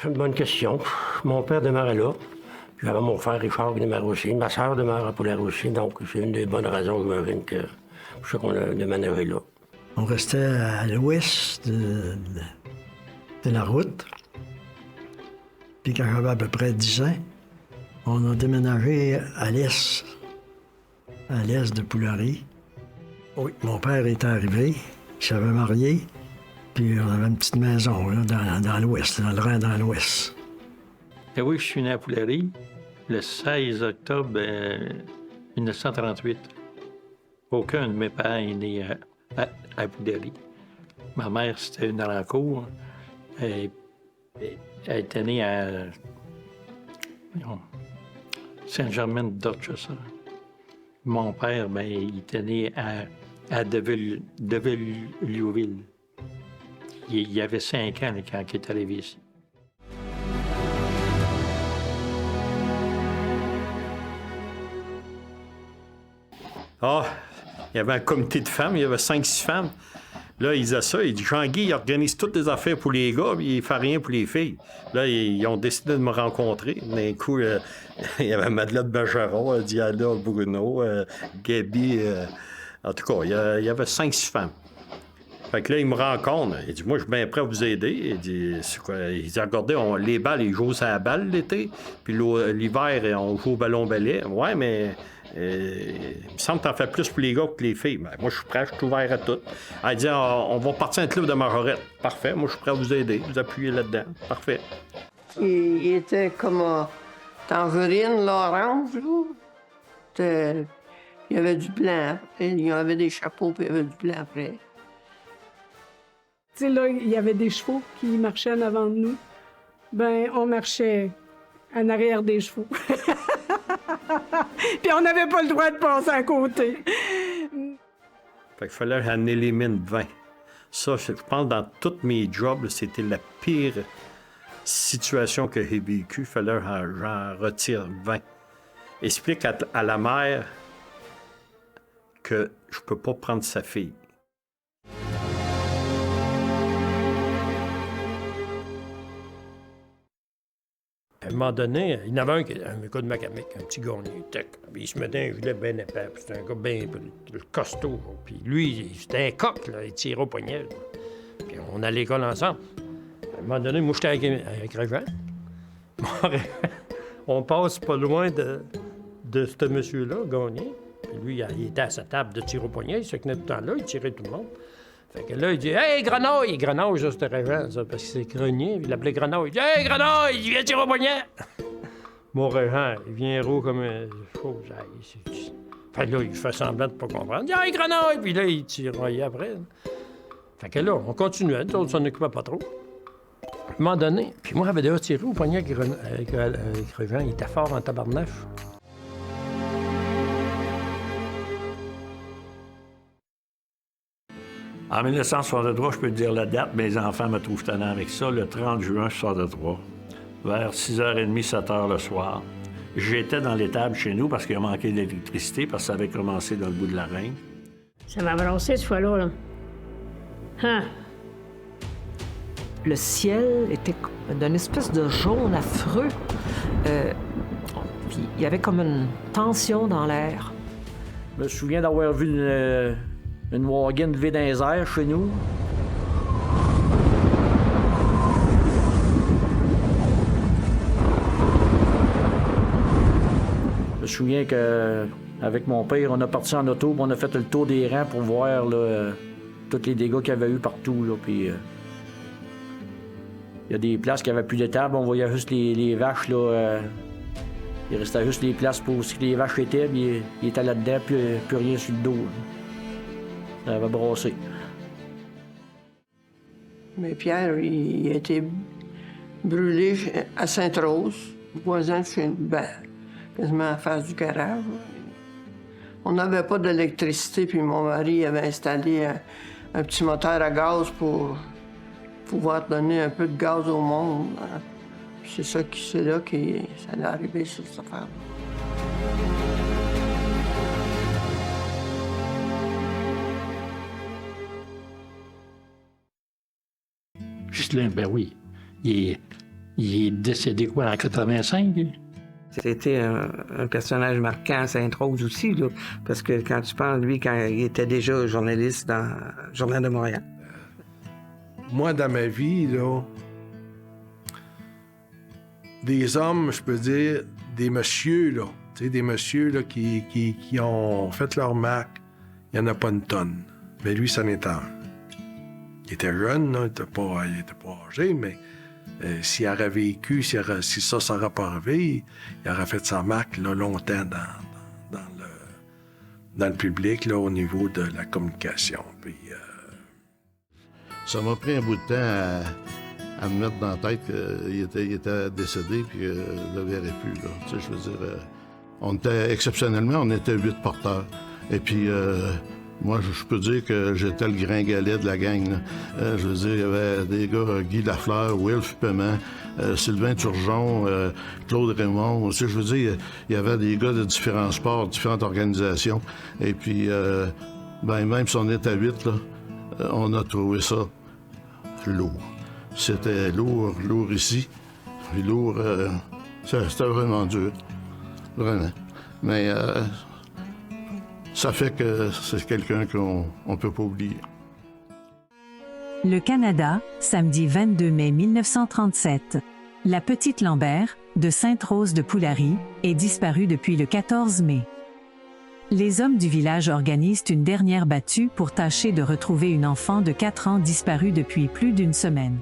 C'est une bonne question. Mon père demeurait là. Puis j'avais mon frère Richard qui demeurait aussi. Ma soeur demeure à Poulaire aussi. Donc, c'est une des bonnes raisons, j'imagine, que je sais qu'on a déménagé là. On restait à l'ouest de la route. Puis quand j'avais à peu près 10 ans, on a déménagé à l'est de Poulari. Oui, mon père était arrivé, il s'avait marié, puis on avait une petite maison là, dans l'ouest, dans le rang dans l'ouest. Et oui, je suis né à Poulari le 16 octobre 1938. Aucun de mes parents est né à Poulari. Ma mère, c'était une Rancourt. Elle était née à Saint-Germain-de-Dorchester. Mon père, bien, il était né à Deville-Liouville. Il avait 5 ans là, quand il est arrivé ici. Ah, il y avait un comité de femmes, il y avait 5-6 femmes. Là, il disait ça, il dit Jean-Guy, il organise toutes les affaires pour les gars, puis il fait rien pour les filles. Là, ils ont décidé de me rencontrer. D'un coup, il y avait Madeleine Bergeron, Diana Bruno, Gaby. En tout cas, il y avait 5-6 femmes. Fait que là, il me rencontre. Il dit moi, je suis bien prêt à vous aider. Il dit c'est quoi? Il dit regardez, les balles, ils jouent à la balle l'été, puis l'hiver, on joue au ballon-ballet. Ouais, mais. Il me semble que t'en fais plus pour les gars que les filles. Ben, moi, je suis prêt, je suis ouvert à tout. Elle dit on va partir un club de majorette. Parfait, moi, je suis prêt à vous aider, vous appuyer là-dedans. Parfait. Il était comme tangerine, l'orange, là. Il y avait du blanc. Il y avait des chapeaux, puis il y avait du blanc après. Tu sais, là, il y avait des chevaux qui marchaient en avant de nous. Ben, on marchait en arrière des chevaux. Puis on n'avait pas le droit de passer à côté. Fait qu'il fallait en éliminer 20. Ça, je pense, dans tous mes jobs, c'était la pire situation que j'ai vécue. Il fallait que j'en retire 20. Explique à la mère que je peux pas prendre sa fille. À un moment donné, il y en avait un qui avait un gars de Macamic, un petit gagné, tech. Puis il se mettait un gilet bien épais, puis c'était un gars bien costaud. Puis lui, c'était un coq, là, il tirait au poignet. Là. Puis on allait à l'école ensemble. À un moment donné, moi, j'étais avec Régent. On passe pas loin de ce monsieur-là, Gagné. Puis lui, il était à sa table de tir au poignet, il se tenait tout le temps là, il tirait tout le monde. Fait que là, il dit « Hey, Grenouille! » Grenouille, ça, c'était Régent, ça, parce que c'est grenier. Il l'appelait Grenouille. Il dit « Hey, Grenouille! Il vient tirer au poignet! » Mon Régent, il vient roux comme un chose. Fait que là, il fait semblant de pas comprendre. Il dit « Hey, Grenouille! » Puis là, il tiraillait après. Fait que là, on continuait, nous autres, on s'en occupait pas trop. À un moment donné, puis moi, j'avais déjà tiré au poignet avec Régent. Il était fort en tabarnache. En 1963, je peux te dire la date, mes enfants me trouvent tannant avec ça, le 30 juin 63, vers 6h30, 7h le soir. J'étais dans l'étable chez nous parce qu'il a manqué d'électricité, parce que ça avait commencé dans le bout de la Reine. Ça m'a brassé ce fois-là, là. Hein? Le ciel était d'une espèce de jaune affreux. Puis il y avait comme une tension dans l'air. Je me souviens d'avoir vu une wagon levée dans les airs chez nous. Je me souviens qu'avec mon père, on a parti en auto, puis on a fait le tour des rangs pour voir là, tous les dégâts qu'il y avait eu partout. Là, puis, il y a des places qui n'avaient plus d'étable, on voyait juste les vaches. Là, il restait juste les places pour où les vaches étaient, puis il était là-dedans, puis plus rien sur le dos. Là. Ça avait brassé. Mais Pierre, il a été brûlé à Sainte-Rose, voisin de chez nous, quasiment en face du garage. On n'avait pas d'électricité, puis mon mari avait installé un petit moteur à gaz pour pouvoir donner un peu de gaz au monde. C'est ça c'est là que ça allait arriver sur cette affaire-là. Ghislain, ben oui. Il Il est décédé, quoi, en 85, lui? C'était un personnage marquant à Sainte-Rose aussi, là, parce que quand tu penses, lui, quand il était déjà journaliste dans le Journal de Montréal. Moi, dans ma vie, là, des hommes, je peux dire, des messieurs, là, tu sais, des messieurs là, qui ont fait leur marque, il n'y en a pas une tonne. Mais lui, ça n'était un. Il était jeune, là, il n'était pas âgé, mais s'il aurait vécu, si ça n'aurait pas arrivé, il aurait fait sa marque là, longtemps dans le public, là, au niveau de la communication. Puis, ça m'a pris un bout de temps à me mettre dans la tête qu'il était décédé puis je ne le verrais plus. Là. Tu sais, je veux dire, exceptionnellement, on était 8 porteurs. Et puis, moi, je peux dire que j'étais le gringalet de la gang. Là. Je veux dire, il y avait des gars, Guy Lafleur, Wilf Paiement, Sylvain Turgeon, Claude Raymond. Tu sais, je veux dire, il y avait des gars de différents sports, différentes organisations. Et puis, même si on était 8, là, on a trouvé ça lourd. C'était lourd ici, puis lourd, c'était vraiment dur, vraiment. Mais ça fait que c'est quelqu'un qu'on ne peut pas oublier. Le Canada, samedi 22 mai 1937. La petite Lambert, de Sainte-Rose-de-Poulary, est disparue depuis le 14 mai. Les hommes du village organisent une dernière battue pour tâcher de retrouver une enfant de 4 ans disparue depuis plus d'une semaine.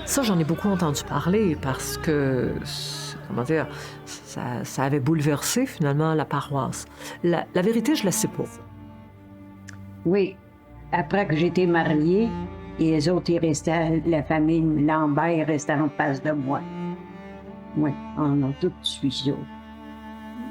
Ça, j'en ai beaucoup entendu parler parce que, comment dire, ça avait bouleversé finalement la paroisse. La vérité, je la sais pas. Oui. Après que j'étais mariée, et les autres, ils restaient, la famille Lambert restait en face de moi. Oui, on a tous suivi ça.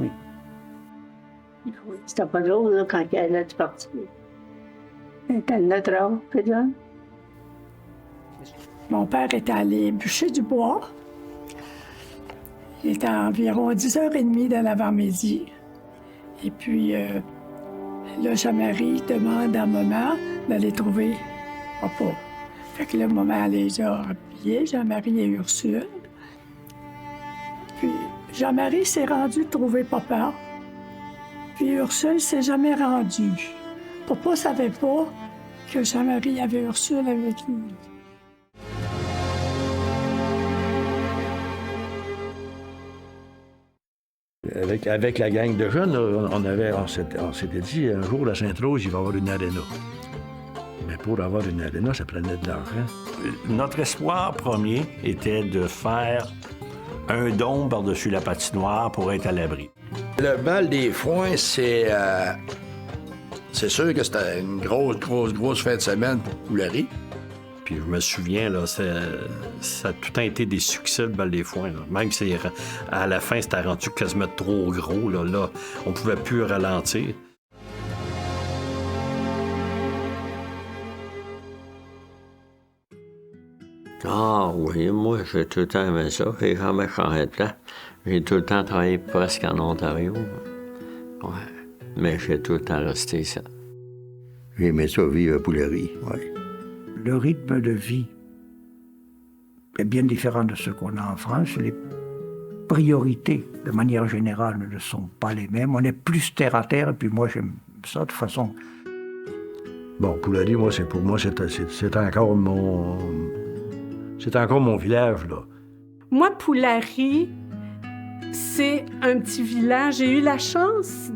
Oui. C'était pas drôle, là, quand elle a parti. C'était notre âge, peut-être. Mon père était allé bûcher du bois. Il était à environ 10h30 de l'avant-midi. Et puis, là, Jean-Marie demande à maman d'aller trouver papa. Fait que là, maman les a habillés, Jean-Marie et Ursule. Puis, Jean-Marie s'est rendu trouver papa. Puis, Ursule s'est jamais rendue. Papa savait pas que Jean-Marie avait Ursule avec lui. Avec la gang de jeunes, on s'était dit, un jour, à Sainte-Rose, il va y avoir une aréna. Mais pour avoir une aréna, ça prenait de l'argent. Notre espoir premier était de faire un dôme par-dessus la patinoire pour être à l'abri. Le bal des foins, c'est sûr que c'était une grosse fin de semaine pour Poulary. Puis je me souviens, là, ça a tout le temps été des succès, le bal des foins. Là. Même si à la fin, c'était rendu quasiment trop gros. Là, on pouvait plus ralentir. Ah oui, moi, j'ai tout le temps aimé ça. J'ai jamais changé de place. J'ai tout le temps travaillé presque en Ontario. Ouais. Mais j'ai tout le temps resté ça. J'ai aimé ça vivre à Poulary, oui. Le rythme de vie est bien différent de ce qu'on a en France. Les priorités, de manière générale, ne sont pas les mêmes. On est plus terre à terre, et puis moi, j'aime ça de façon... Bon, Poulary, moi, pour moi, c'est encore mon... C'est encore mon village, là. Moi, Poulary, c'est un petit village. J'ai eu la chance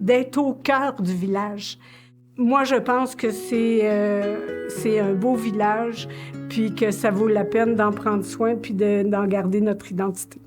d'être au cœur du village. Moi, je pense que c'est un beau village, puis que ça vaut la peine d'en prendre soin, puis d'en garder notre identité.